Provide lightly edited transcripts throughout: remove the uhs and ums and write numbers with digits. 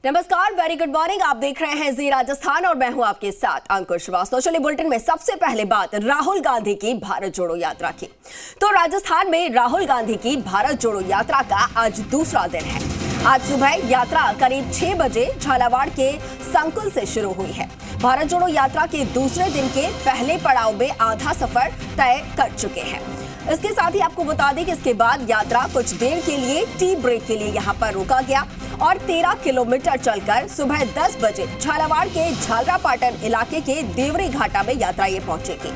नमस्कार, very good morning. आप देख रहे हैं जी राजस्थान और मैं हूं आपके साथ अंकुश श्रीवास्तव। चलिए बुलेटिन में सबसे पहले बात राहुल गांधी की भारत जोड़ो यात्रा की। तो राजस्थान में राहुल गांधी की भारत जोड़ो यात्रा का आज दूसरा दिन है। आज सुबह यात्रा करीब 6 बजे झालावाड़ के संकुल से शुरू हुई है। भारत जोड़ो यात्रा के दूसरे दिन के पहले पड़ाव में आधा सफर तय कर चुके हैं। इसके साथ ही आपको बता दें कि इसके बाद यात्रा कुछ देर के लिए टी ब्रेक के लिए यहाँ पर रोका गया और 13 किलोमीटर चलकर सुबह 10 बजे झालावाड़ के झालरापाटन इलाके के देवरी घाटा में यात्रा ये पहुंचेगी।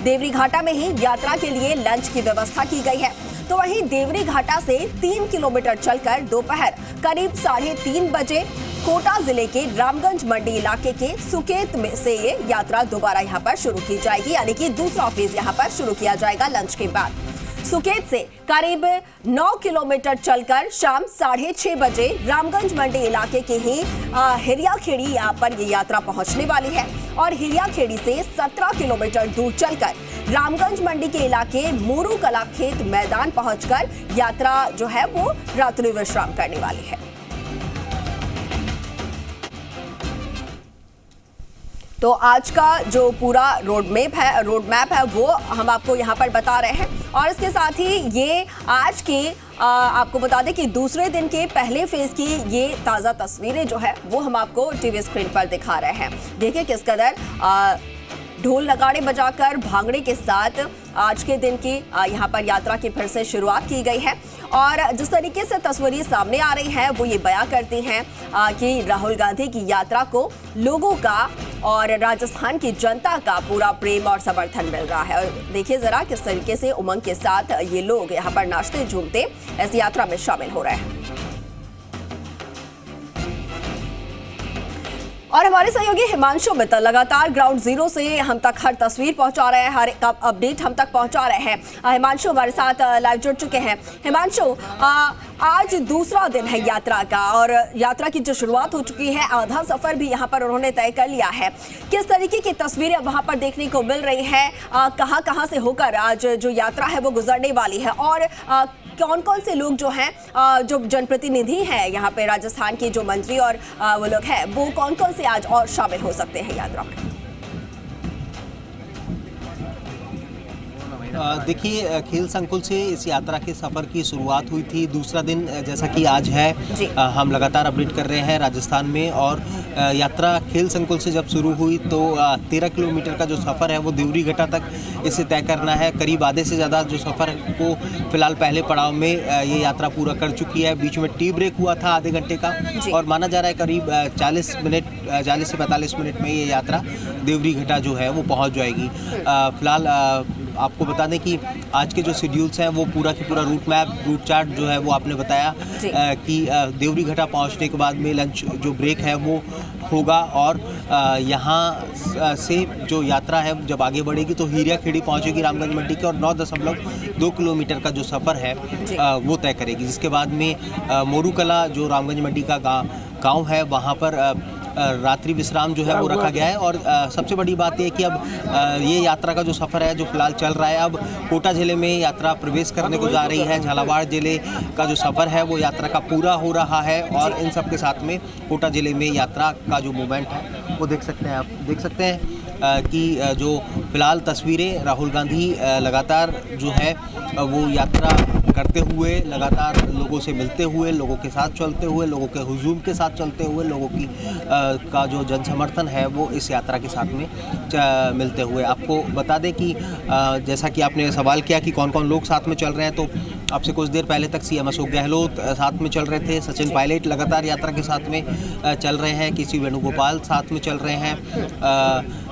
देवरी घाटा में ही यात्रा के लिए लंच की व्यवस्था की गई है। तो वहीं देवरी घाटा से 3 किलोमीटर चलकर दोपहर करीब 3:30 बजे कोटा जिले के रामगंज मंडी इलाके के सुकेत में से ये यात्रा दोबारा यहाँ पर शुरू की जाएगी, यानी कि दूसरा फेज यहाँ पर शुरू किया जाएगा लंच के बाद। सुकेत से करीब 9 किलोमीटर चलकर शाम 6:30 बजे रामगंज मंडी इलाके के ही हिरियाखेड़ी यहाँ पर ये यात्रा पहुंचने वाली है और हिरियाखेड़ी से 17 किलोमीटर दूर चलकर रामगंज मंडी के इलाके मोरू कला खेत मैदान पहुंचकर यात्रा जो है वो रात्रि विश्राम करने वाली है। तो आज का जो पूरा रोड मैप है वो हम आपको यहाँ पर बता रहे हैं और इसके साथ ही ये आज की आपको बता दें कि दूसरे दिन के पहले फेज की ये ताज़ा तस्वीरें जो है वो हम आपको टीवी स्क्रीन पर दिखा रहे हैं। देखिए किस कदर ढोल नगाड़े बजाकर भांगड़े के साथ आज के दिन की यहाँ पर यात्रा की फिर से शुरुआत की गई है और जिस तरीके से तस्वीरें सामने आ रही हैं वो ये बयां करती हैं कि राहुल गांधी की यात्रा को लोगों का और राजस्थान की जनता का पूरा प्रेम और समर्थन मिल रहा है। और देखिए जरा किस तरीके से उमंग के साथ ये लोग यहाँ पर नाचते झूमते इस यात्रा में शामिल हो रहे हैं। और हमारे सहयोगी हिमांशु मित्तल लगातार ग्राउंड जीरो से हम तक हर तस्वीर पहुंचा रहे हैं, हर एक अपडेट हम तक पहुंचा रहे हैं। हिमांशु हमारे साथ लाइव जुड़ चुके हैं। हिमांशु, आज दूसरा दिन है यात्रा का और यात्रा की जो शुरुआत हो चुकी है, आधा सफर भी यहां पर उन्होंने तय कर लिया है। किस तरीके की तस्वीरें वहां पर देखने को मिल रही है, कहां से होकर आज जो यात्रा है वो गुजरने वाली है और कौन कौन से लोग जो हैं जो जनप्रतिनिधि हैं यहाँ पे राजस्थान के जो मंत्री और वो लोग हैं वो कौन कौन से आज और शामिल हो सकते हैं यात्रा में? देखिए, खेल संकुल से इस यात्रा के सफ़र की शुरुआत हुई थी। दूसरा दिन जैसा कि आज है, हम लगातार अपडेट कर रहे हैं राजस्थान में। और यात्रा खेल संकुल से जब शुरू हुई तो 13 किलोमीटर का जो सफ़र है वो देवरी घाटा तक इसे तय करना है। करीब आधे से ज़्यादा जो सफ़र को फिलहाल पहले पड़ाव में ये यात्रा पूरा कर चुकी है। बीच में टी ब्रेक हुआ था आधे घंटे का और माना जा रहा है करीब 40 से 45 मिनट में ये यात्रा देवरी घाटा जो है वो पहुँच जाएगी। फिलहाल आपको बता दें कि आज के जो शेड्यूल्स हैं वो पूरा की पूरा रूट चार्ट जो है वो आपने बताया कि देवरी घाटा पहुंचने के बाद में लंच जो ब्रेक है वो होगा और यहाँ से जो यात्रा है जब आगे बढ़ेगी तो हिरियाखेड़ी पहुंचेगी रामगंज मंडी के और 9.2 किलोमीटर का जो सफ़र है वो तय करेगी। जिसके बाद में मोरू कला जो रामगंज मंडी का गाँव है वहाँ पर रात्रि विश्राम जो है वो रखा गया है। और सबसे बड़ी बात यह कि अब ये यात्रा का जो सफ़र है जो फिलहाल चल रहा है, अब कोटा ज़िले में यात्रा प्रवेश करने को जा रही है। झालावाड़ ज़िले का जो सफ़र है वो यात्रा का पूरा हो रहा है और इन सब के साथ में कोटा ज़िले में यात्रा का जो मूवमेंट है वो देख सकते हैं। आप देख सकते हैं कि जो फिलहाल तस्वीरें राहुल गांधी लगातार जो है वो यात्रा करते हुए, लगातार लोगों से मिलते हुए, लोगों के साथ चलते हुए, लोगों के हुजूम के साथ चलते हुए, लोगों की का जो जन समर्थन है वो इस यात्रा के साथ में मिलते हुए। आपको बता दें कि जैसा कि आपने सवाल किया कि कौन कौन लोग साथ में चल रहे हैं, तो आपसे कुछ देर पहले तक सीएम अशोक गहलोत साथ में चल रहे थे। सचिन पायलट लगातार यात्रा के साथ में चल रहे हैं। केसी वेणुगोपाल साथ में चल रहे हैं।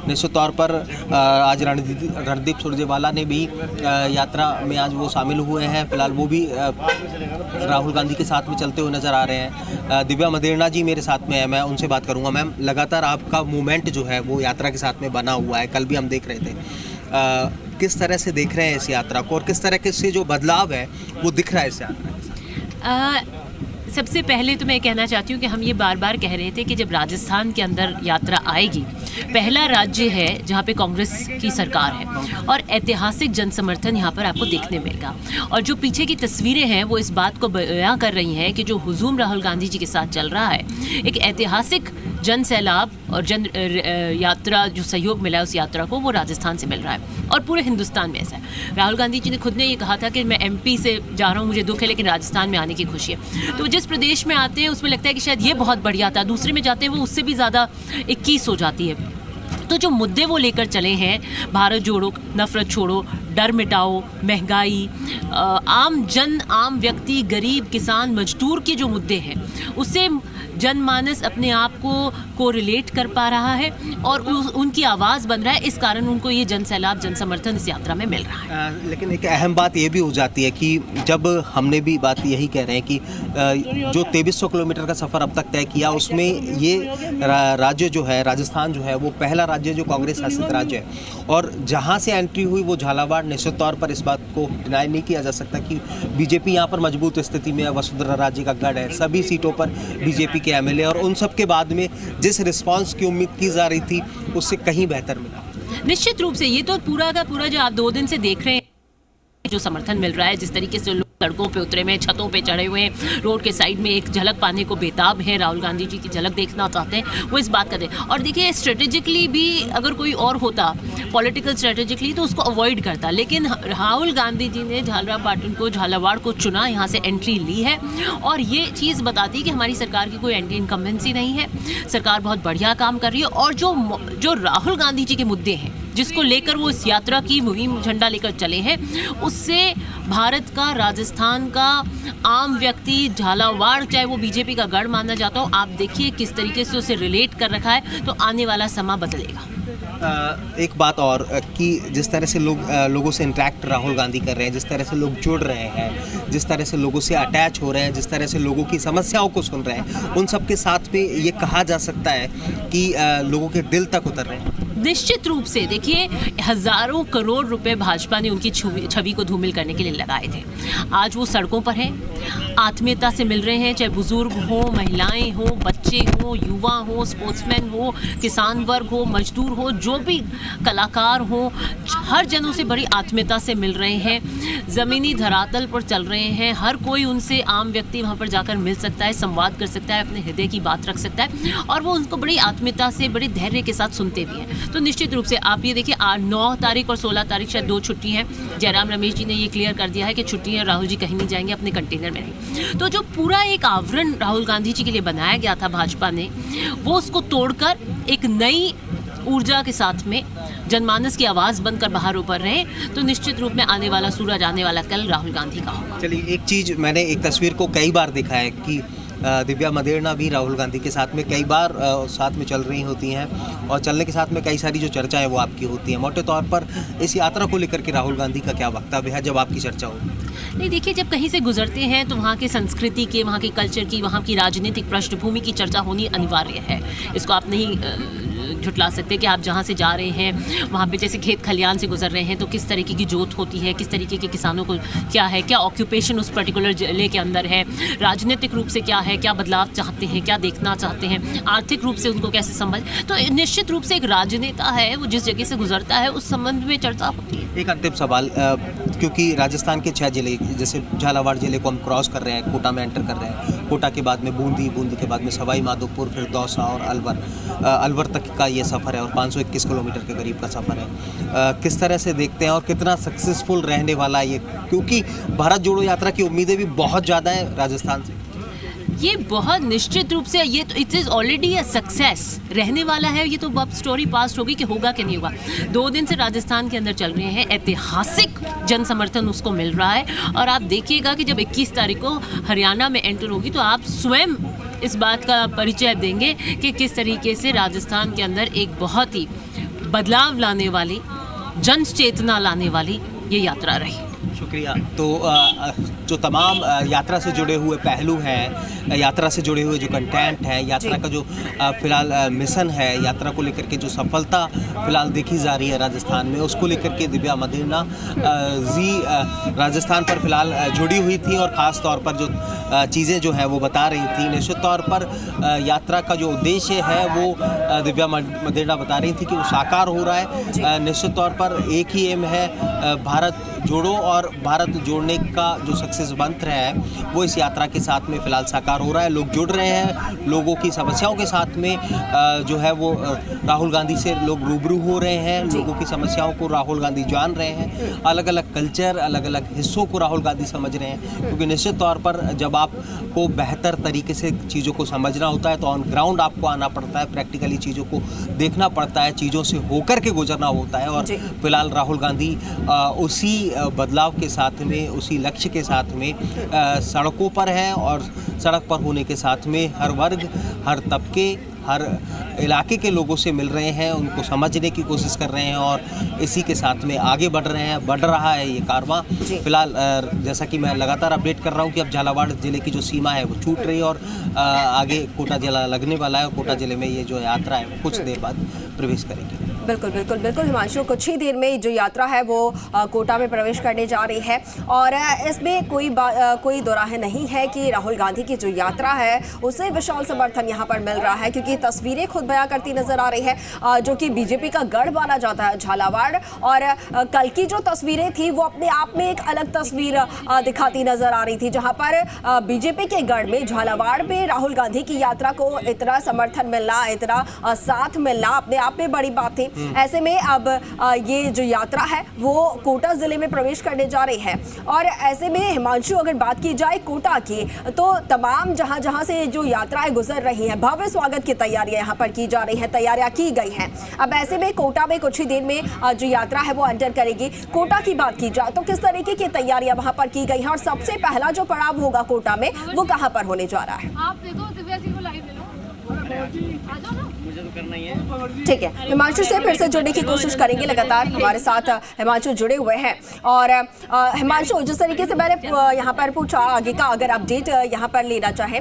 निश्चित तौर पर आज रणदीप सुरजेवाला ने भी यात्रा में आज वो शामिल हुए हैं। फिलहाल वो भी राहुल गांधी के साथ में चलते हुए नज़र आ रहे हैं। दिव्या मदेरणा जी मेरे साथ में है, मैं उनसे बात करूंगा। मैम, लगातार आपका मूवमेंट जो है वो यात्रा के साथ में बना हुआ है, कल भी हम देख रहे थे। किस तरह से देख रहे हैं इस यात्रा को और किस तरह के से जो बदलाव है वो दिख रहा है इस यात्रा? सबसे पहले तो मैं कहना चाहती हूँ कि हम ये बार बार कह रहे थे कि जब राजस्थान के अंदर यात्रा आएगी, पहला राज्य है जहाँ पे कांग्रेस की सरकार है और ऐतिहासिक जनसमर्थन यहाँ पर आपको देखने मिलेगा। और जो पीछे की तस्वीरें हैं वो इस बात को बयां कर रही हैं कि जो हुजूम राहुल गांधी जी के साथ चल रहा है, एक ऐतिहासिक जन सैलाब और जन यात्रा, जो सहयोग मिला है उस यात्रा को, वो राजस्थान से मिल रहा है और पूरे हिंदुस्तान में ऐसा है। राहुल गांधी जी ने खुद ने ये कहा था कि मैं एमपी से जा रहा हूँ, मुझे दुख है, लेकिन राजस्थान में आने की खुशी है। तो जिस प्रदेश में आते हैं उसमें लगता है कि शायद ये बहुत बढ़िया था, दूसरे में जाते हैं वो उससे भी ज़्यादा 21 हो जाती है। तो जो मुद्दे वो लेकर चले हैं, भारत जोड़ो, नफरत छोड़ो, डर मिटाओ, महंगाई, आम जन, आम व्यक्ति, गरीब, किसान, मजदूर के जो मुद्दे हैं उससे जनमानस अपने आप को रिलेट कर पा रहा है और उनकी आवाज़ बन रहा है। इस कारण उनको ये जन सैलाब, जन समर्थन इस यात्रा में मिल रहा है। लेकिन एक अहम बात ये भी हो जाती है कि जब हमने भी बात यही कह रहे हैं कि जो 2300 किलोमीटर का सफ़र अब तक तय किया, उसमें ये राज्य जो है, राजस्थान जो है, वो पहला राज्य जो कांग्रेस शासित राज्य है और जहाँ से एंट्री हुई वो झालावाड़। निश्चित तौर पर इस बात को डिनाई नहीं किया जा सकता कि बीजेपी यहाँ पर मजबूत स्थिति में है, वसुंधरा राजे का गढ़ है, सभी सीटों पर बीजेपी के एमएलए, और उन सब के बाद में जिस रिस्पांस की उम्मीद की जा रही थी उससे कहीं बेहतर मिला। निश्चित रूप से ये तो पूरा का पूरा जो आप 2 दिन से देख रहे हैं, जो समर्थन मिल रहा है, जिस तरीके से लोग सड़कों पे उतरे हुए, छतों पे चढ़े हुए हैं, रोड के साइड में एक झलक पाने को बेताब है, राहुल गांधी जी की झलक देखना चाहते हैं, वो इस बात करते हैं। और देखिए स्ट्रेटेजिकली भी अगर कोई और होता, पॉलिटिकल स्ट्रेटेजिकली, तो उसको अवॉइड करता, लेकिन राहुल गांधी जी ने झालावाड़ को चुना, यहाँ से एंट्री ली है और ये चीज़ बताती है कि हमारी सरकार की कोई एंटी इनकम्बेंसी नहीं है, सरकार बहुत बढ़िया काम कर रही है। और जो राहुल गांधी जी के मुद्दे हैं, जिसको लेकर वो इस यात्रा की मुहिम झंडा लेकर चले हैं, उससे भारत का, राजस्थान का आम व्यक्ति, झालावाड़ चाहे वो बीजेपी का गढ़ माना जाता हो, आप देखिए किस तरीके से उसे रिलेट कर रखा है। तो आने वाला समय बदलेगा। एक बात और कि जिस तरह से लोगों से इंटरेक्ट राहुल गांधी कर रहे हैं, जिस तरह से लोग जुड़ रहे हैं, जिस तरह से लोगों से अटैच हो रहे हैं, जिस तरह से लोगों की समस्याओं को सुन रहे हैं, उन सब के साथ में ये कहा जा सकता है कि लोगों के दिल तक उतर रहे हैं। निश्चित रूप से देखिए, हजारों करोड़ रुपए भाजपा ने उनकी छवि को धूमिल करने के लिए लगाए थे। आज वो सड़कों पर हैं, आत्मीयता से मिल रहे हैं, चाहे बुजुर्ग हो, महिलाएं हो, बच्चे हो, युवा हो, स्पोर्ट्समैन हो, किसान वर्ग हो, मजदूर हो, जो भी कलाकार हो, हर जनों से बड़ी आत्मीयता से मिल रहे हैं, ज़मीनी धरातल पर चल रहे हैं। हर कोई उनसे, आम व्यक्ति वहाँ पर जाकर मिल सकता है, संवाद कर सकता है, अपने हृदय की बात रख सकता है और वो उनको बड़ी आत्मीयता से, बड़े धैर्य के साथ सुनते भी हैं। तो निश्चित रूप से आप ये देखिए, 9 तारीख और 16 तारीख शायद 2 छुट्टी हैं। जयराम रमेश जी ने ये क्लियर कर दिया है कि छुट्टी है, राहुल जी कहीं नहीं जाएंगे, अपने कंटेनर में नहीं। तो जो पूरा एक आवरण राहुल गांधी जी के लिए बनाया गया था भाजपा ने, वो उसको तोड़कर एक नई ऊर्जा के साथ में जनमानस की आवाज़ बनकर बाहर उभर रहे। तो निश्चित रूप में आने वाला सूरज, आने वाला कल राहुल गांधी का होगा। चलिए, एक चीज़ मैंने एक तस्वीर को कई बार देखा है कि दिव्या मदेरणा भी राहुल गांधी के साथ में कई बार साथ में चल रही होती हैं और चलने के साथ में कई सारी जो चर्चाएं वो आपकी होती हैं। मोटे तौर पर इस यात्रा को लेकर के राहुल गांधी का क्या वक्तव्य है जब आपकी चर्चा हो? नहीं, देखिए, जब कहीं से गुजरते हैं तो वहाँ की संस्कृति के, वहाँ की कल्चर की, वहाँ की राजनीतिक पृष्ठभूमि की चर्चा होनी अनिवार्य है। इसको आप नहीं झुटला सकते कि आप जहाँ से जा रहे हैं वहाँ पे जैसे खेत खलियान से गुजर रहे हैं तो किस तरीके की जोत होती है, किस तरीके के किसानों को क्या है, क्या ऑक्यूपेशन उस पर्टिकुलर जिले के अंदर है, राजनीतिक रूप से क्या है, क्या बदलाव चाहते हैं, क्या देखना चाहते हैं, आर्थिक रूप से उनको कैसे समझ। तो निश्चित रूप से एक राजनेता है, वो जिस जगह से गुजरता है उस संबंध में चर्चा होती है। एक अंतिम सवाल, क्योंकि राजस्थान के 6 जिले, जैसे झालावाड़ जिले को हम क्रॉस कर रहे हैं, कोटा में एंटर कर रहे हैं, कोटा के बाद में बूंदी, बूंदी के बाद में सवाई माधोपुर, फिर दौसा और अलवर तक का ये सफ़र है और 521 किलोमीटर के करीब का सफ़र है। किस तरह से देखते हैं और कितना सक्सेसफुल रहने वाला है ये, क्योंकि भारत जोड़ो यात्रा की उम्मीदें भी बहुत ज़्यादा है राजस्थान से? ये बहुत निश्चित रूप से, ये तो it is already a success रहने वाला है। ये तो अब स्टोरी पास्ट होगी कि होगा कि नहीं होगा। 2 दिन से राजस्थान के अंदर चल रहे हैं, ऐतिहासिक जन समर्थन उसको मिल रहा है और आप देखिएगा कि जब 21 तारीख को हरियाणा में एंटर होगी तो आप स्वयं इस बात का परिचय देंगे कि किस तरीके से राजस्थान के अंदर एक बहुत ही बदलाव लाने वाली, जन चेतना लाने वाली ये यात्रा रही। शुक्रिया। तो जो तमाम यात्रा से जुड़े हुए पहलू हैं, यात्रा से जुड़े हुए जो कंटेंट है, यात्रा का जो फिलहाल मिशन है, यात्रा को लेकर के जो सफलता फिलहाल देखी जा रही है राजस्थान में, उसको लेकर के दिव्या मदेना जी राजस्थान पर फिलहाल जुड़ी हुई थी और ख़ास तौर पर जो चीज़ें जो है वो बता रही थी। निश्चित तौर पर यात्रा का जो उद्देश्य है वो दिव्या मदेना बता रही थी कि वो साकार हो रहा है। निश्चित तौर पर एक ही एम है, भारत जोड़ो, और भारत जोड़ने का जो सक्सेस मंत्र है वो इस यात्रा के साथ में फिलहाल साकार हो रहा है। लोग जुड़ रहे हैं, लोगों की समस्याओं के साथ में जो है वो राहुल गांधी से लोग रूबरू हो रहे हैं, लोगों की समस्याओं को राहुल गांधी जान रहे हैं, अलग अलग कल्चर, अलग अलग हिस्सों को राहुल गांधी समझ रहे हैं। क्योंकि निश्चित तौर पर जब आपको बेहतर तरीके से चीज़ों को समझना होता है तो ऑन ग्राउंड आपको आना पड़ता है, प्रैक्टिकली चीज़ों को देखना पड़ता है, चीज़ों से होकर के गुजरना होता है। और फिलहाल राहुल गांधी उसी बदलाव के साथ में, उसी लक्ष्य के साथ में सड़कों पर हैं, और सड़क पर होने के साथ में हर वर्ग, हर तबके, हर इलाके के लोगों से मिल रहे हैं, उनको समझने की कोशिश कर रहे हैं और इसी के साथ में आगे बढ़ रहे हैं, बढ़ रहा है ये कारवां। फिलहाल जैसा कि मैं लगातार अपडेट कर रहा हूँ कि अब झालावाड़ ज़िले की जो सीमा है वो छूट रही है और आगे कोटा जिला लगने वाला है, और कोटा ज़िले में ये जो यात्रा है वो कुछ देर बाद प्रवेश करेगी। बिल्कुल बिल्कुल बिल्कुल हिमांशु, कुछ ही देर में जो यात्रा है वो कोटा में प्रवेश करने जा रही है और इसमें कोई दोराहे नहीं है कि राहुल गांधी की जो यात्रा है उसे विशाल समर्थन यहाँ पर मिल रहा है, क्योंकि तस्वीरें खुद बयां करती नजर आ रही है जो कि बीजेपी का गढ़ माना जाता है झालावाड़। और कल की जो तस्वीरें थी वो अपने आप में एक अलग तस्वीर दिखाती नजर आ रही थी, जहाँ पर बीजेपी के गढ़ में झालावाड़ में राहुल गांधी की यात्रा को इतना समर्थन मिलना, इतना साथ मिलना अपने आप में बड़ी बात थी। ऐसे में अब ये जो यात्रा है वो कोटा जिले में प्रवेश करने जा रही है। और ऐसे में हिमांशु, अगर बात की जाए कोटा की, तो तमाम जहां से जो यात्राएं गुजर रही हैं, भव्य स्वागत की तैयारियां यहां पर की जा रही हैं, तैयारियां की गई हैं। अब ऐसे में कोटा में कुछ ही देर में जो यात्रा है वो एंटर करेगी। कोटा की बात की जाए तो किस तरीके की तैयारियां वहां पर की गई हैं और सबसे पहला जो पड़ाव होगा कोटा में वो कहां पर होने जा रहा है? आप देखो, दिव्या जी को लाइव ले लो। आ जाओ ना, मुझे तो करना ही है। ठीक है, हिमांशु से फिर से जुड़ने की कोशिश करेंगे। लगातार हमारे साथ हिमांशु जुड़े हुए हैं। और हिमांशु, जिस तरीके से मैंने यहाँ पर पूछा, आगे का अगर अपडेट यहाँ पर लेना चाहें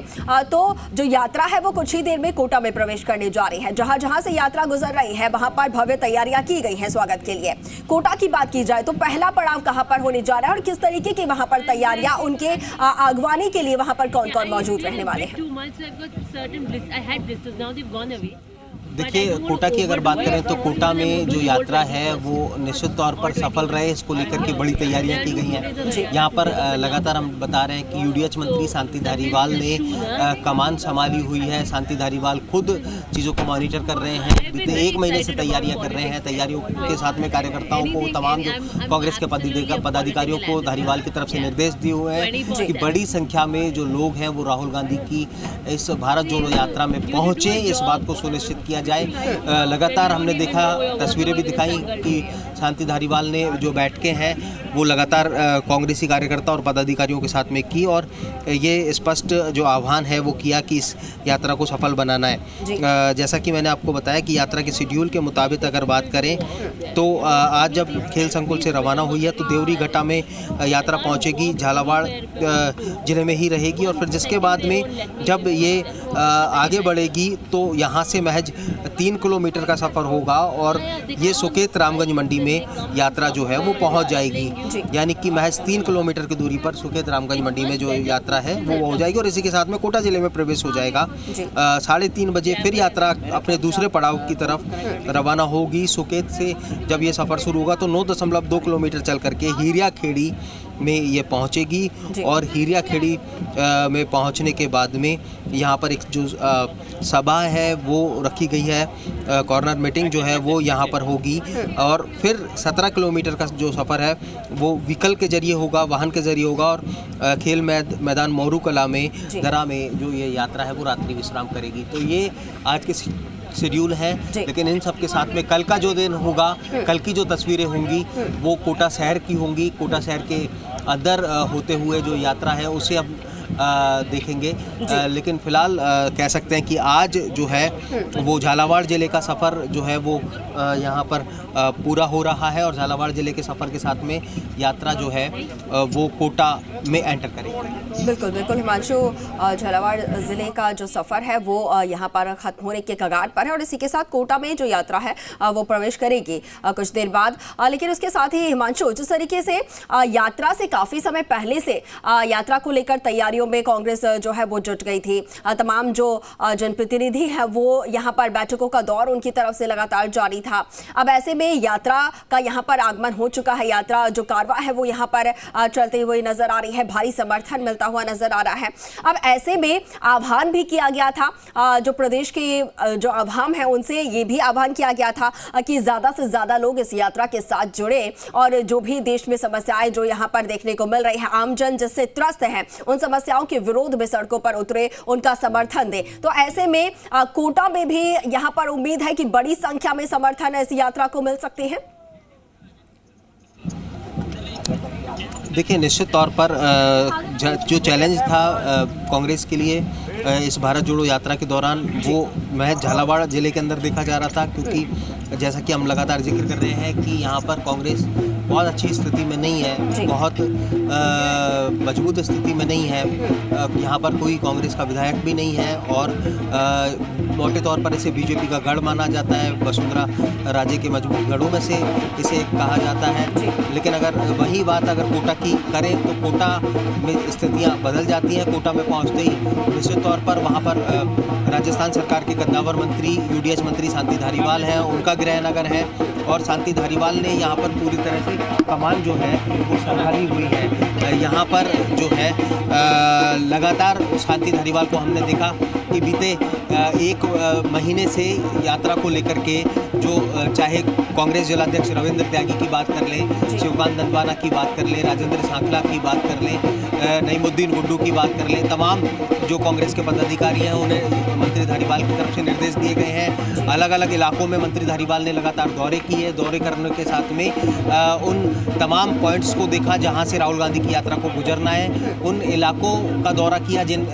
तो जो यात्रा है वो कुछ ही देर में कोटा में प्रवेश करने जा रही है। जहाँ से यात्रा गुजर रही है वहाँ पर भव्य तैयारियां की गई हैं स्वागत के लिए। कोटा की बात की जाए तो पहला पड़ाव कहाँ पर होने जा रहा है और किस तरीके की वहाँ पर तैयारियां, उनके आगवानी के लिए वहाँ पर कौन कौन मौजूद रहने वाले हैं? देखिए, कोटा की अगर बात करें तो कोटा में जो यात्रा है वो निश्चित तौर पर सफल रहे, इसको लेकर के बड़ी तैयारियां की गई हैं। यहाँ पर लगातार हम बता रहे हैं कि यूडीएच मंत्री शांति धारीवाल ने कमान संभाली हुई है। शांति धारीवाल खुद चीज़ों को मॉनिटर कर रहे हैं, बीते 1 महीने से तैयारियां कर रहे हैं। तैयारियों के साथ में कार्यकर्ताओं को, तमाम जो कांग्रेस के पदाधिकारियों को धारीवाल की तरफ से निर्देश दिए हुए हैं कि बड़ी संख्या में जो लोग हैं वो राहुल गांधी की इस भारत जोड़ो यात्रा में पहुँचे, इस बात को सुनिश्चित किया जाए। लगातार हमने देखा, तस्वीरें भी दिखाई कि शांति धारीवाल ने जो बैठकें हैं वो लगातार कांग्रेसी कार्यकर्ता और पदाधिकारियों के साथ में की और ये स्पष्ट जो आह्वान है वो किया कि इस यात्रा को सफल बनाना है। जैसा कि मैंने आपको बताया कि यात्रा के शेड्यूल के मुताबिक अगर बात करें तो आज जब खेल संकुल से रवाना हुई है तो देवरी घटा में यात्रा पहुंचेगी, झालावाड़ जिले में ही रहेगी और फिर जिसके बाद में जब ये आगे बढ़ेगी तो यहाँ से महज 3 किलोमीटर का सफ़र होगा और ये सुकेत रामगंज मंडी में यात्रा जो है वो पहुंच जाएगी। यानी कि महज 3 किलोमीटर की दूरी पर सुकेत रामगंज मंडी में जो यात्रा है वो हो जाएगी और इसी के साथ में कोटा जिले में प्रवेश हो जाएगा। 3:30 बजे फिर यात्रा अपने दूसरे पड़ाव की तरफ रवाना होगी। सुकेत से जब ये सफ़र शुरू होगा तो 9.2 किलोमीटर चल करके हीरिया खेड़ी में ये पहुंचेगी और हीरिया खेड़ी में पहुंचने के बाद में यहाँ पर एक जो सभा है वो रखी गई है, कॉर्नर मीटिंग जो है वो यहाँ पर होगी और फिर 17 किलोमीटर का जो सफ़र है वो व्हीकल के जरिए होगा, वाहन के जरिए होगा और खेल मैदान मोरू कला में दरा में जो ये यात्रा है वो रात्रि विश्राम करेगी। तो ये आज के शेड्यूल है, लेकिन इन सब के साथ में कल का जो दिन होगा, कल की जो तस्वीरें होंगी वो कोटा शहर की होंगी। कोटा शहर के अंदर होते हुए जो यात्रा है उसे अब देखेंगे। लेकिन फिलहाल कह सकते हैं कि आज जो है वो झालावाड़ ज़िले का सफ़र जो है वो यहाँ पर पूरा हो रहा है और झालावाड़ ज़िले के सफ़र के साथ में यात्रा जो है वो कोटा में एंटर करेगी। बिल्कुल बिल्कुल हिमांशु, झालावाड़ ज़िले का जो सफ़र है वो यहाँ पर ख़त्म होने के कगार पर है और इसी के साथ कोटा में जो यात्रा है वो प्रवेश करेगी कुछ देर बाद। लेकिन उसके साथ ही हिमांशु, जिस तरीके से यात्रा से काफ़ी समय पहले से यात्रा को लेकर तैयारियों में कांग्रेस जो है वो जुट गई थी, तमाम जो जनप्रतिनिधि हैं वो यहाँ पर बैठकों का दौर उनकी तरफ से लगातार जारी था। अब ऐसे में यात्रा का यहाँ पर आगमन हो चुका है, यात्रा जो कारवां है वो यहाँ पर चलते हुए नजर आ रही है, भारी समर्थन मिलता हुआ नजर आ रहा है। अब ऐसे में आह्वान भी किया गया था, जो प्रदेश के जो आवाम है उनसे ये भी आह्वान किया गया था कि ज़्यादा से ज़्यादा लोग इस यात्रा के साथ जुड़े और जो भी देश में समस्याएं जो यहाँ पर देखने को मिल रही है, आमजन जिससे त्रस्त है, उन समस्याओं के विरोध में सड़कों पर उतरे, उनका समर्थन दे। तो ऐसे में कोटा में भी यहाँ पर उम्मीद है कि बड़ी संख्या में समर्थन इस यात्रा को मिल सकती है। देखिए, निश्चित तौर पर जो चैलेंज था कांग्रेस के लिए इस भारत जोड़ो यात्रा के दौरान वो महज झालावाड़ ज़िले के अंदर देखा जा रहा था, क्योंकि जैसा कि हम लगातार जिक्र कर रहे हैं कि यहाँ पर कांग्रेस बहुत अच्छी स्थिति में नहीं है, बहुत मजबूत स्थिति में नहीं है। यहाँ पर कोई कांग्रेस का विधायक भी नहीं है और मोटे तौर पर इसे बीजेपी का गढ़ माना जाता है, वसुंधरा राजे के मजबूत गढ़ों में से इसे कहा जाता है। लेकिन अगर वही बात अगर कोटा की करें तो कोटा में स्थितियाँ बदल जाती हैं। कोटा में पहुँचते ही निश्चित तौर पर वहाँ पर राजस्थान सरकार के कद्दावर मंत्री, यूडीएच मंत्री शांति धारीवाल हैं, उनका गृह नगर है और शांति धारीवाल ने यहाँ पर पूरी तरह से कमान जो है वो संभाली हुई है। यहाँ पर जो है लगातार शांति धारीवाल को हमने देखा कि बीते एक महीने से यात्रा को लेकर के जो चाहे कांग्रेस जिलाध्यक्ष रविंद्र त्यागी की बात कर लें, शिवकांत दंतवाना की बात कर लें, राजेंद्र सांकला की बात कर लें, नईमुद्दीन गुड्डू की बात कर लें, तमाम जो कांग्रेस के पदाधिकारी हैं उन्हें मंत्री धारीवाल की तरफ से निर्देश दिए गए हैं। अलग अलग इलाकों में मंत्री धारीवाल ने लगातार दौरे किए। दौरे करने के साथ में उन तमाम पॉइंट्स को देखा जहां से राहुल गांधी की यात्रा को गुजरना है, उन इलाकों का दौरा किया जिन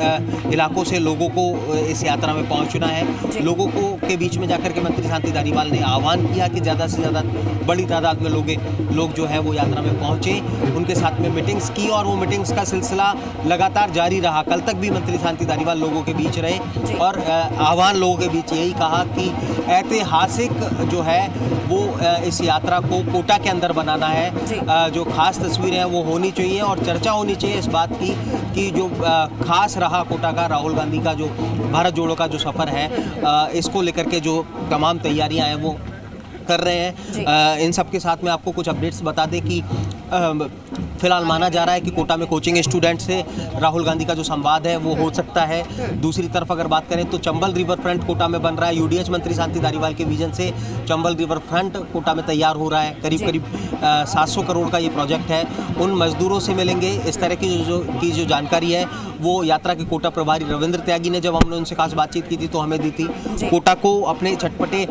इलाकों से लोगों को इस यात्रा में पहुंचना है। लोगों को के बीच में जाकर के मंत्री शांति धारीवाल ने आह्वान किया कि ज़्यादा से ज़्यादा बड़ी तादाद में लोग जो है वो यात्रा में पहुँचे, उनके साथ में मीटिंग्स की और वो मीटिंग्स का सिलसिला लगातार जारी रहा। कल तक भी मंत्री शांति धारीवाल लोगों के बीच रहे और आह्वान लोगों के बीच यही कहा कि ऐतिहासिक जो है वो इस यात्रा को कोटा के अंदर बनाना है। जो खास तस्वीरें हैं वो होनी चाहिए और चर्चा होनी चाहिए इस बात की कि जो खास रहा कोटा का राहुल गांधी का जो भारत जोड़ो का जो सफ़र है, इसको लेकर के जो तमाम तैयारियां हैं वो कर रहे हैं। इन सब के साथ में आपको कुछ अपडेट्स बता दें कि फिलहाल माना जा रहा है कि कोटा में कोचिंग स्टूडेंट से राहुल गांधी का जो संवाद है वो हो सकता है। दूसरी तरफ अगर बात करें तो चंबल रिवर फ्रंट कोटा में बन रहा है। यूडीएच मंत्री शांति धारीवाल के विजन से चंबल रिवर फ्रंट कोटा में तैयार हो रहा है। करीब 700 करोड़ का ये प्रोजेक्ट है। उन मजदूरों से मिलेंगे। इस तरह की जो जानकारी है वो यात्रा के कोटा प्रभारी रविंद्र त्यागी ने, जब हमने उनसे खास बातचीत की थी तो हमें दी थी। कोटा को अपने चटपटे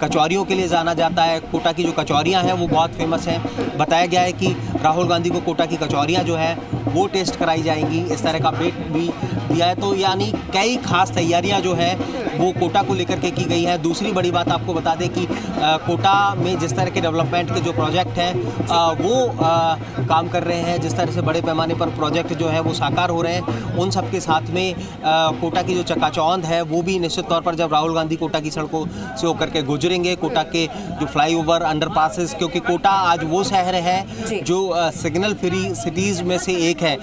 कचौरियों के लिए जाना जाता है। कोटा की जो कचौरियाँ हैं वो बहुत फेमस हैं। बताया गया है कि राहुल गांधी को कोटा की कचौरियाँ जो है वो टेस्ट कराई जाएंगी, इस तरह का अपडेट भी दिया है। तो यानी कई खास तैयारियां जो है वो कोटा को लेकर के की गई है। दूसरी बड़ी बात आपको बता दें कि कोटा में जिस तरह के डेवलपमेंट के जो प्रोजेक्ट हैं वो काम कर रहे हैं, जिस तरह से बड़े पैमाने पर प्रोजेक्ट जो है वो साकार हो रहे हैं, उन सब के साथ में कोटा की जो चकाचौंध है वो भी निश्चित तौर पर जब राहुल गांधी कोटा की सड़कों से होकर के गुजरेंगे, कोटा के जो फ्लाईओवर, अंडरपासेस, क्योंकि कोटा आज वो शहर है जो सिग्नल फ्री सिटीज़ में से एक है।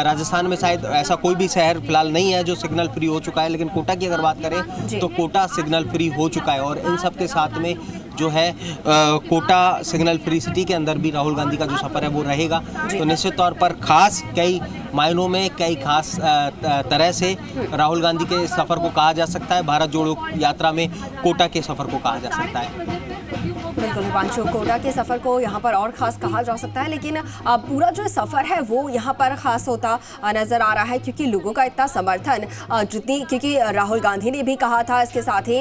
राजस्थान में शायद ऐसा कोई भी शहर फिलहाल नहीं है जो सिग्नल फ्री हो चुका है, लेकिन कोटा की अगर बात करें तो कोटा सिग्नल फ्री हो चुका है। और इन सब के साथ में जो है कोटा सिग्नल फ्री सिटी के अंदर भी राहुल गांधी का जो सफ़र है वो रहेगा। तो निश्चित तौर पर खास कई मायनों में कई खास तरह से राहुल गांधी के सफ़र को कहा जा सकता है, भारत जोड़ो यात्रा में कोटा के सफ़र को कहा जा सकता है। चाहती हूँ वो बिल्कुल हिमांशु, कोटा के सफर को यहाँ पर और खास कहा जा सकता है, लेकिन पूरा जो सफर है वो यहाँ पर खास होता नजर आ रहा है क्योंकि लोगों का इतना समर्थन क्योंकि राहुल गांधी ने भी कहा था, इसके साथ ही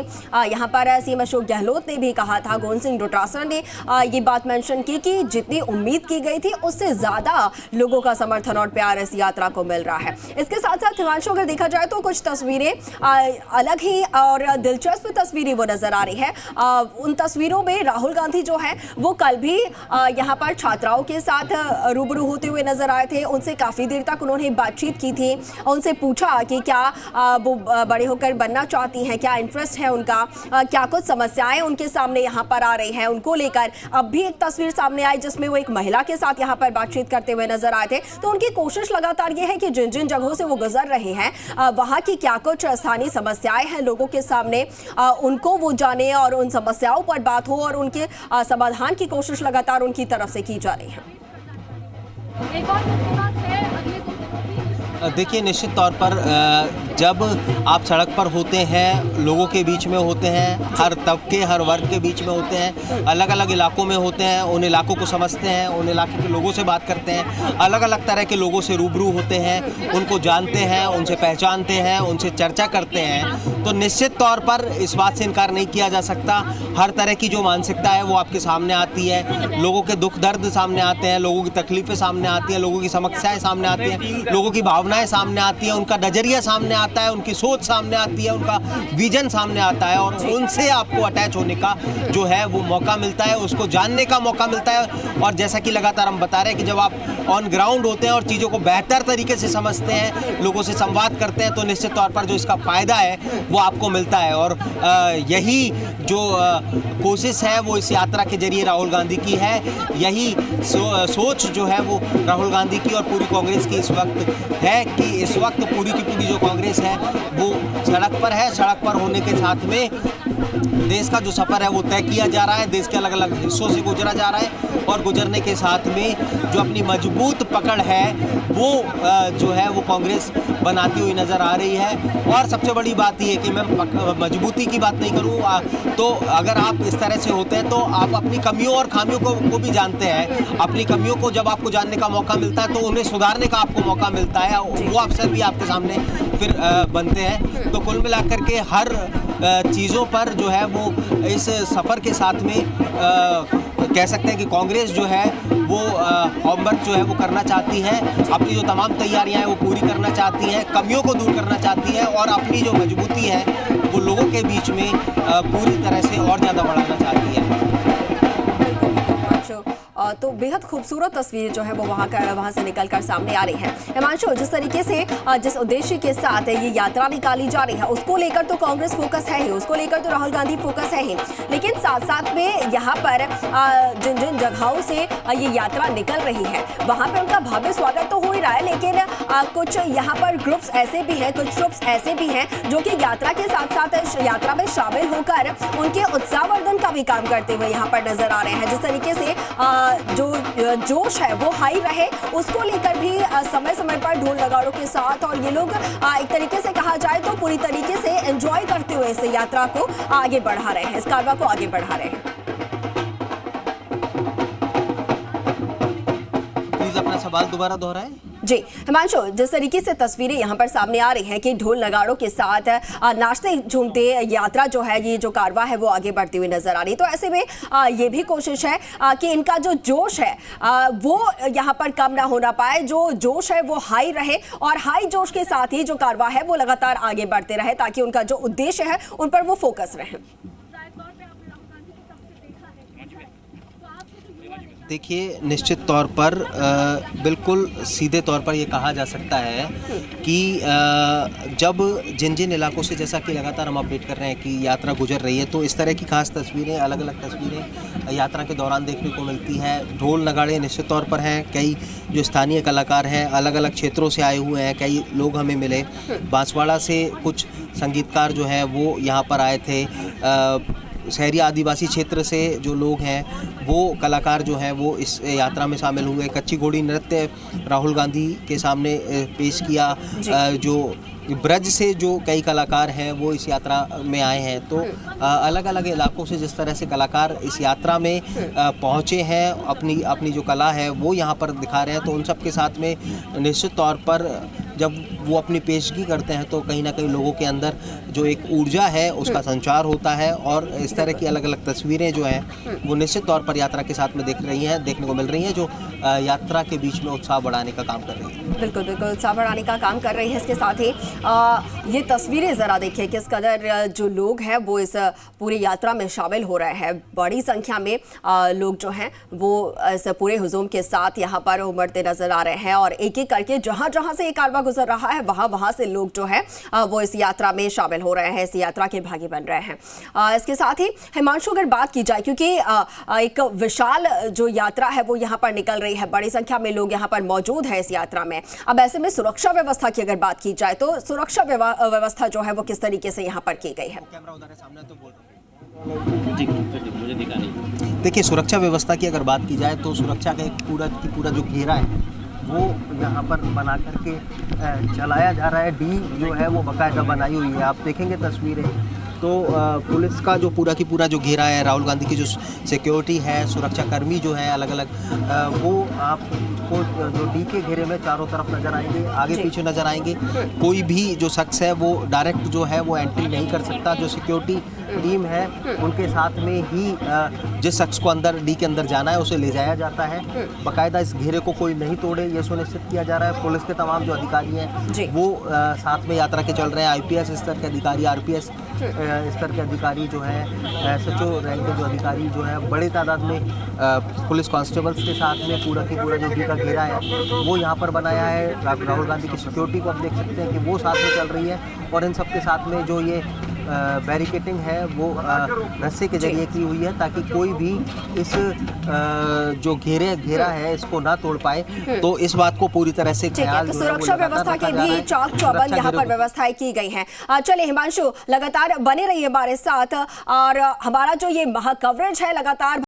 यहाँ पर सीएम अशोक गहलोत ने भी कहा था, गोविंद सिंह डोटासरा ने ये बात मेंशन की कि जितनी उम्मीद की गई थी उससे ज्यादा लोगों का समर्थन और प्यार इस यात्रा को मिल रहा है। इसके साथ साथ हिमांशु, अगर देखा जाए तो कुछ तस्वीरें अलग ही और दिलचस्प तस्वीरें वो नजर आ रही है। उन तस्वीरों में राहुल गांधी जो है वो कल भी यहाँ पर छात्राओं के साथ रूबरू होते हुए नजर आए थे। उनसे काफी देर तक उन्होंने बातचीत की थी, उनसे पूछा कि क्या वो बड़े होकर बनना चाहती हैं, क्या इंटरेस्ट है उनका, क्या कुछ समस्याएं उनके सामने यहाँ पर आ रही हैं उनको लेकर। अब भी एक तस्वीर सामने आई जिसमें वो एक महिला के साथ यहाँ पर बातचीत करते हुए नजर आए थे। तो उनकी कोशिश लगातार ये है कि जिन जिन जगहों से वो गुजर रहे हैं वहाँ की क्या कुछ स्थानीय समस्याएं हैं लोगों के सामने, उनको वो जाने और उन समस्याओं पर बात हो और उनके समाधान की कोशिश लगातार उनकी तरफ से की जा रही है। एक और मुख्य बात है अगले 2 दिनों की। देखिए, निश्चित तौर पर जब आप सड़क पर होते हैं, लोगों के बीच में होते हैं, हर तबके हर वर्ग के बीच में होते हैं, अलग अलग इलाकों में होते हैं, उन इलाकों को समझते हैं, उन इलाके के लोगों से बात करते हैं, अलग अलग तरह के लोगों से रूबरू होते हैं, उनको जानते हैं, उनसे पहचानते हैं, उनसे चर्चा करते हैं, तो निश्चित तौर पर इस बात से इनकार नहीं किया जा सकता। हर तरह की जो मानसिकता है वो आपके सामने आती है, लोगों के दुख दर्द सामने आते हैं, लोगों की तकलीफें सामने आती हैं, लोगों की समस्याएं सामने आती हैं, लोगों की भावनाएं सामने आती हैं, उनका नजरिया सामने आता है, उनकी सोच सामने आती है, उनका विजन सामने आता है और उनसे आपको अटैच होने का जो है वो मौका मिलता है, उसको जानने का मौका मिलता है। और जैसा कि लगातार हम बता रहे हैं कि जब आप ऑन ग्राउंड होते हैं और चीज़ों को बेहतर तरीके से समझते हैं, लोगों से संवाद करते हैं, तो निश्चित तौर पर जो इसका फ़ायदा है वो आपको मिलता है। और यही जो कोशिश है वो इस यात्रा के जरिए राहुल गांधी की है, यही सोच जो है वो राहुल गांधी की और पूरी कांग्रेस की इस वक्त है कि इस वक्त पूरी की पूरी जो कांग्रेस है वो सड़क पर है। सड़क पर होने के साथ में देश का जो सफ़र है वो तय किया जा रहा है, देश के अलग अलग हिस्सों से गुजरा जा रहा है और गुजरने के साथ में जो अपनी मजबूत पकड़ है वो जो है वो कांग्रेस बनाती हुई नज़र आ रही है। और सबसे बड़ी बात ये है कि मैं मजबूती की बात नहीं करूँ तो अगर आप इस तरह से होते हैं तो आप अपनी कमियों और खामियों को भी जानते हैं। अपनी कमियों को जब आपको जानने का मौका मिलता है तो उन्हें सुधारने का आपको मौका मिलता है, वो अवसर भी आपके सामने फिर बनते हैं। तो कुल मिलाकर के हर चीज़ों पर जो है वो इस सफ़र के साथ में कह सकते हैं कि कांग्रेस जो है वो होमवर्क जो है वो करना चाहती है, अपनी जो तमाम तैयारियां हैं वो पूरी करना चाहती है, कमियों को दूर करना चाहती है और अपनी जो मजबूती है वो लोगों के बीच में पूरी तरह से और ज़्यादा बढ़ाना चाहती है। तो बेहद खूबसूरत तस्वीर जो है वो वहाँ से निकलकर सामने आ रही है। हिमांशु, जिस तरीके से जिस उद्देश्य के साथ ये यात्रा निकाली जा रही है उसको लेकर तो कांग्रेस फोकस है ही, उसको लेकर तो राहुल गांधी फोकस है ही, लेकिन साथ साथ में यहाँ पर जिन जिन जगहों से ये यात्रा निकल रही है वहाँ पर उनका भव्य स्वागत तो हो ही रहा है, लेकिन कुछ यहाँ पर ग्रुप्स ऐसे भी हैं, कुछ ग्रुप्स ऐसे भी हैं जो कि यात्रा के साथ साथ यात्रा में शामिल होकर उनके उत्साहवर्धन का भी काम करते हुए यहाँ पर नजर आ रहे हैं। जिस तरीके से जो जोश है वो हाई रहे उसको लेकर भी समय समय पर ढोल नगाड़ों के साथ और ये लोग एक तरीके से कहा जाए तो पूरी तरीके से एंजॉय करते हुए इस यात्रा को आगे बढ़ा रहे हैं, इस कारवां को आगे बढ़ा रहे हैं। प्लीज अपना सवाल दोबारा दोहराएं। जी हिमांशु, जिस तरीके से तस्वीरें यहाँ पर सामने आ रही हैं कि ढोल नगाड़ों के साथ नाचते झूमते यात्रा जो है, ये जो कारवां है वो आगे बढ़ती हुई नजर आ रही है, तो ऐसे में ये भी कोशिश है कि इनका जो जोश है वो यहाँ पर कम ना होना पाए, जो जोश है वो हाई रहे और हाई जोश के साथ ही जो कारवां है वो लगातार आगे बढ़ते रहे ताकि उनका जो उद्देश्य है उन पर वो फोकस रहे। देखिए, निश्चित तौर पर बिल्कुल सीधे तौर पर ये कहा जा सकता है कि जब जिन जिन इलाकों से, जैसा कि लगातार हम अपडेट कर रहे हैं कि यात्रा गुजर रही है, तो इस तरह की खास तस्वीरें, अलग अलग तस्वीरें यात्रा के दौरान देखने को मिलती हैं। ढोल नगाड़े निश्चित तौर पर हैं, कई जो स्थानीय कलाकार हैं अलग अलग क्षेत्रों से आए हुए हैं, कई लोग हमें मिले। बांसवाड़ा से कुछ संगीतकार जो हैं वो यहाँ पर आए थे, शहरी आदिवासी क्षेत्र से जो लोग हैं, वो कलाकार जो हैं वो इस यात्रा में शामिल हुए। कच्ची घोड़ी नृत्य राहुल गांधी के सामने पेश किया। जो ब्रज से जो कई कलाकार हैं वो इस यात्रा में आए हैं। तो अलग अलग इलाकों से जिस तरह से कलाकार इस यात्रा में पहुँचे हैं, अपनी जो कला है वो यहाँ पर दिखा रहे हैं, तो उन सब के साथ में निश्चित तौर पर जब वो अपनी पेशगी करते हैं तो कहीं ना कहीं लोगों के अंदर जो एक ऊर्जा है उसका संचार होता है। और इस तरह की अलग अलग तस्वीरें जो हैं वो निश्चित तौर पर यात्रा के साथ में देखने को मिल रही हैं, जो यात्रा के बीच में उत्साह बढ़ाने का काम कर रही है। बिल्कुल बिल्कुल उत्साह बढ़ाने का काम कर रही है। इसके साथ ही ये तस्वीरें ज़रा देखिए किस कदर जो लोग हैं वो इस पूरी यात्रा में शामिल हो रहे हैं। बड़ी संख्या में लोग जो हैं वो इस पूरे हुजूम के साथ यहाँ पर उमड़ते नजर आ रहे हैं और एक एक करके जहाँ जहाँ से ये कारवां गुजर रहा है वहाँ से लोग जो है वो इस यात्रा में शामिल हो रहे हैं, इस यात्रा के भागी बन रहे हैं। इसके साथ ही हिमांशु, अगर बात की जाए, क्योंकि एक विशाल जो यात्रा है वो यहाँ पर निकल रही है, बड़ी संख्या में लोग यहाँ पर मौजूद हैं इस यात्रा में। अब ऐसे में सुरक्षा व्यवस्था की अगर बात की जाए तो सुरक्षा व्यवस्था जो है वो किस तरीके से यहाँ पर की गई है? देखिए, सुरक्षा व्यवस्था की अगर बात की जाए तो सुरक्षा का एक पूरा जो घेरा है वो यहाँ पर बना करके चलाया जा रहा है। डी जो है वो बाकायदा बनाई हुई है। आप देखेंगे तस्वीरें तो पुलिस का जो पूरा जो घेरा है, राहुल गांधी की जो सिक्योरिटी है, सुरक्षाकर्मी जो है अलग अलग, वो आपको जो डी के घेरे में चारों तरफ नज़र आएंगे, आगे पीछे नज़र आएंगे। कोई भी जो शख्स है वो डायरेक्ट जो है वो एंट्री नहीं कर सकता। जो सिक्योरिटी टीम है उनके साथ में ही जिस शख्स को अंदर डी के अंदर जाना है उसे ले जाया जाता है। बाकायदा इस घेरे को कोई नहीं तोड़े ये सुनिश्चित किया जा रहा है। पुलिस के तमाम जो अधिकारी हैं वो साथ में यात्रा के चल रहे हैं। IPS स्तर के अधिकारी, RPS स्तर के अधिकारी जो हैं, SHO रैंक के जो अधिकारी जो है, बड़ी तादाद में पुलिस कांस्टेबल्स के साथ में पूरा जो डी का घेरा है वो यहाँ पर बनाया है। राहुल गांधी की सिक्योरिटी को आप देख सकते हैं कि वो साथ में चल रही है और इन सब के साथ में जो ये बैरिकेटिंग है वो रस्से के जरिए की हुई है ताकि कोई भी इस जो घेरा है इसको ना तोड़ पाए। तो इस बात को पूरी तरह से ख्याल, तो सुरक्षा व्यवस्था की भी चाक चौबंद यहाँ पर व्यवस्थाएं की गई हैं। चलिए हिमांशु, लगातार बने रहिए हमारे साथ और हमारा जो ये महा कवरेज है लगातार